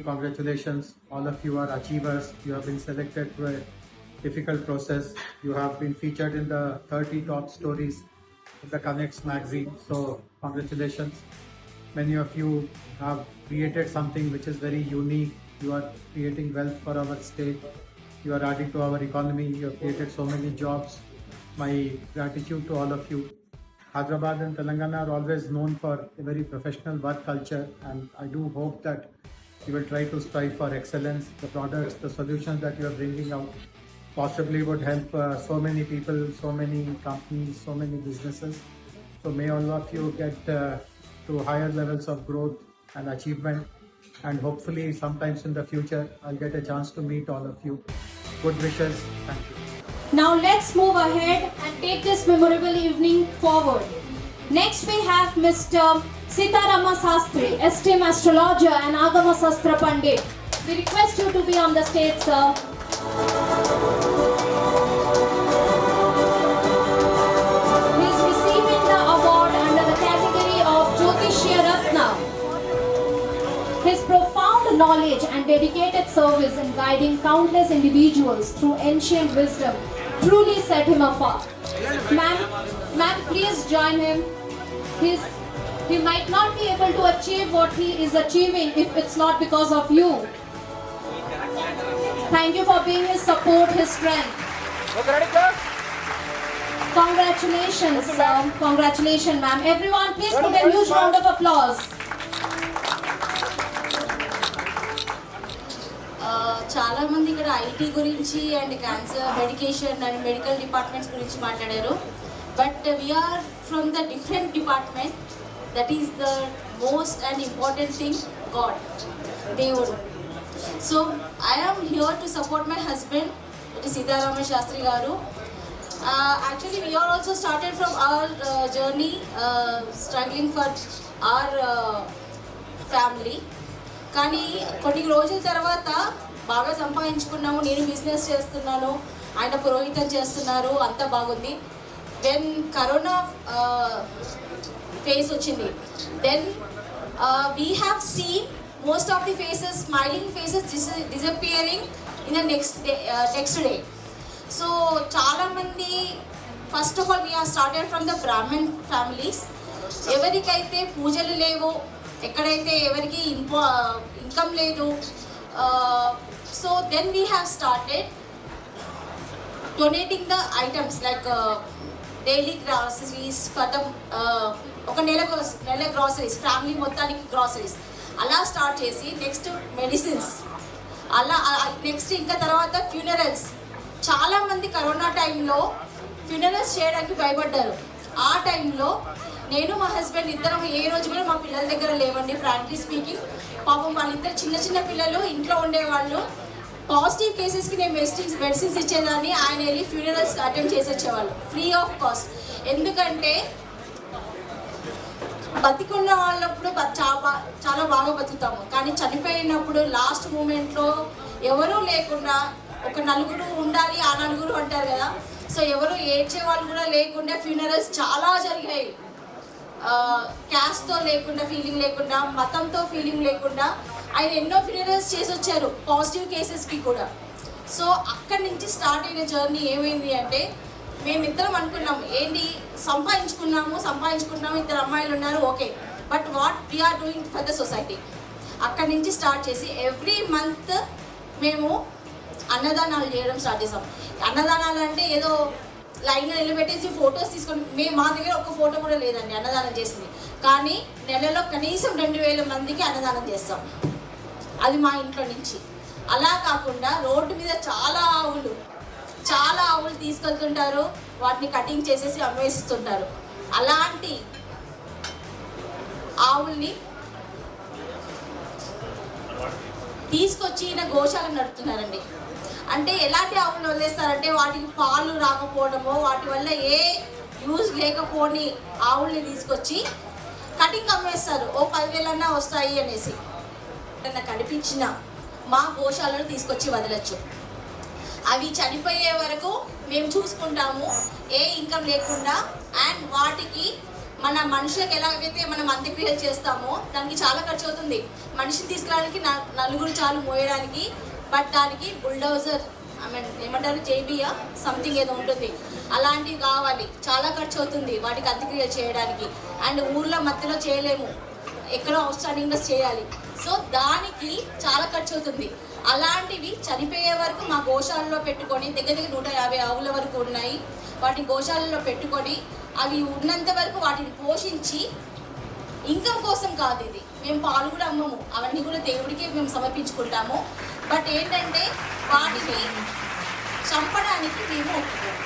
congratulations. All of you are achievers. You have been selected through a difficult process. You have been featured in the 30 top stories of the Connects magazine. So congratulations. Many of you have created something which is very unique. You are creating wealth for our state. You are adding to our economy. You have created so many jobs. My gratitude to all of you. Hyderabad and Telangana are always known for a very professional work culture, and I do hope that you will try to strive for excellence. The products, the solutions that you are bringing out possibly would help so many people, so many companies, so many businesses. So may all of you get to higher levels of growth and achievement, and hopefully sometimes in the future I'll get a chance to meet all of you. Good wishes. Thank you. Now let's move ahead and take this memorable evening forward. Next we have Mr. Sitarama Sastry, esteemed astrologer and Agama Sastra Pandit. We request you to be on the stage, sir. He is receiving the award under the category of Jyotishya Ratna. His profound knowledge and dedicated service in guiding countless individuals through ancient wisdom truly set him apart. Ma'am, please join him. He might not be able to achieve what he is achieving if it's not because of you. Thank you for being his support, his strength. Congratulations, sir. Congratulations, ma'am. Everyone, please put a huge round of applause. చాలా మంది ఇక్కడ IT గురించి and cancer medication and medical departments గురించి మాట్లాడారు. But we're from the different department. That is the most and important thing, God, దేవుడు. So I am here to support my husband, it is Seetharama Sastry గారు. Actually we're also started from our journey struggling for our family. కానీ కొన్ని రోజుల తర్వాత బాగా సంపాదించుకున్నాము. నేను business చేస్తున్నాను, ఆయన పురోహితం చేస్తున్నారు, అంతా బాగుంది. దెన్ కరోనా ఫేస్ వచ్చింది. Then we have seen most of the faces, smiling faces disappearing in the next day. So చాలామంది, first of all we're started from the Brahmin families. ఎవరికైతే పూజలు లేవో, ఎక్కడైతే ఎవరికి ఇన్కమ్ లేదు, so then we have started donating the items like daily groceries for the ఒక నెల groceries, family మొత్తానికి గ్రాసరీస్ అలా స్టార్ట్ చేసి నెక్స్ట్ మెడిసిన్స్, అలా నెక్స్ట్ ఇంకా తర్వాత ఫ్యూనరల్స్. చాలామంది కరోనా టైంలో ఫ్యూనరల్స్ చేయడానికి భయపడ్డారు. ఆ టైంలో నేను మా హస్బెండ్ ఇద్దరం ఏ రోజు కూడా మా పిల్లల దగ్గర లేవండి, ఫ్రాంక్లీ స్పీకింగ్. పాపం వాళ్ళిద్దరు చిన్న చిన్న పిల్లలు ఇంట్లో ఉండేవాళ్ళు. పాజిటివ్ కేసెస్కి నేను మెడిసిన్స్ ఇచ్చేదాన్ని, ఆయన వెళ్ళి ఫ్యూనరల్స్ అటెండ్ చేసి వచ్చేవాళ్ళు ఫ్రీ ఆఫ్ కాస్ట్. ఎందుకంటే బతికున్న వాళ్ళప్పుడు చాలా బాగా బతుకుతాము, కానీ చనిపోయినప్పుడు లాస్ట్ మూమెంట్లో ఎవరూ లేకుండా, ఒక నలుగురు ఉండాలి, ఆ నలుగురు అంటారు కదా, సో ఎవరు ఏడ్చే వాళ్ళు కూడా లేకుండా ఫ్యూనరల్స్ చాలా జరిగాయి. క్యాస్ట్తో లేకుండా, ఫీలింగ్ లేకుండా, మతంతో ఫీలింగ్ లేకుండా ఆయన ఎన్నో ఫ్యూనరల్స్ చేసి వచ్చారు, పాజిటివ్ కేసెస్కి కూడా. సో అక్కడి నుంచి స్టార్ట్ అయిన జర్నీ ఏమైంది అంటే, మేమిద్దరం అనుకున్నాం, ఏంటి సంపాదించుకున్నాము, ఇద్దరు అమ్మాయిలు ఉన్నారు, okay, but what we are doing for the society. అక్కడి నుంచి స్టార్ట్ చేసి ఎవ్రీ మంత్ మేము అన్నదానాలు చేయడం స్టార్ట్ చేసాం. అన్నదానాలు అంటే ఏదో లైన్లో నిలబెట్టేసి ఫొటోస్ తీసుకొని, మా దగ్గర ఒక్క ఫోటో కూడా లేదండి అన్నదానం చేసింది. కానీ నెలలో కనీసం 2000 మందికి అన్నదానం చేస్తాం, అది మా ఇంట్లో నుంచి. అలా కాకుండా రోడ్డు మీద చాలా ఆవులు తీసుకెళ్తుంటారు, వాటిని కటింగ్ చేసేసి అమ్మేస్తుంటారు. అలాంటి ఆవుల్ని తీసుకొచ్చి ఈయన గోశాల నడుపుతున్నారండి. అంటే ఎలాంటి ఆవులను వదిలేస్తారంటే, వాటికి పాలు రాకపోవడమో, వాటి వల్ల ఏ యూజ్ లేకపోని ఆవుల్ని తీసుకొచ్చి కటింగ్ అమ్మేస్తారు. ఓ 10,000 అన్నా వస్తాయి అనేసి. కనిపించిన మా గోశాలను తీసుకొచ్చి వదలచ్చు. అవి చనిపోయే వరకు మేము చూసుకుంటాము, ఏ ఇన్కమ్ లేకుండా. అండ్ వాటికి మన మనుషులకు ఎలాగైతే మనం అంత్యక్రియలు చేస్తామో దానికి చాలా ఖర్చు అవుతుంది. మనిషిని తీసుకురావడానికి నలుగురు చాలు మోయడానికి, బట్ దానికి బుల్డోజర్ ఏమంటారు జేబియా సంథింగ్ ఏదో ఉంటుంది, అలాంటివి కావాలి. చాలా ఖర్చు అవుతుంది వాటికి అంత్యక్రియలు చేయడానికి. అండ్ ఊర్లో మధ్యలో చేయలేము, ఎక్కడో అవుట్స్టాండింగ్లో చేయాలి. సో దానికి చాలా ఖర్చు అవుతుంది. అలాంటివి చనిపోయే వరకు మా గోశాలలో పెట్టుకొని, దగ్గర 150 ఆవుల వరకు ఉన్నాయి, వాటిని గోశాలలో పెట్టుకొని అవి ఉన్నంత వరకు వాటిని పోషించి, ఇన్కమ్ కోసం కాదు ఇది. మేము పాలు కూడా అమ్మము, అవన్నీ కూడా దేవుడికి మేము సమర్పించుకుంటాము. బట్ ఏంటంటే వాటిని చంపడానికి మేము ఒప్పుకోము.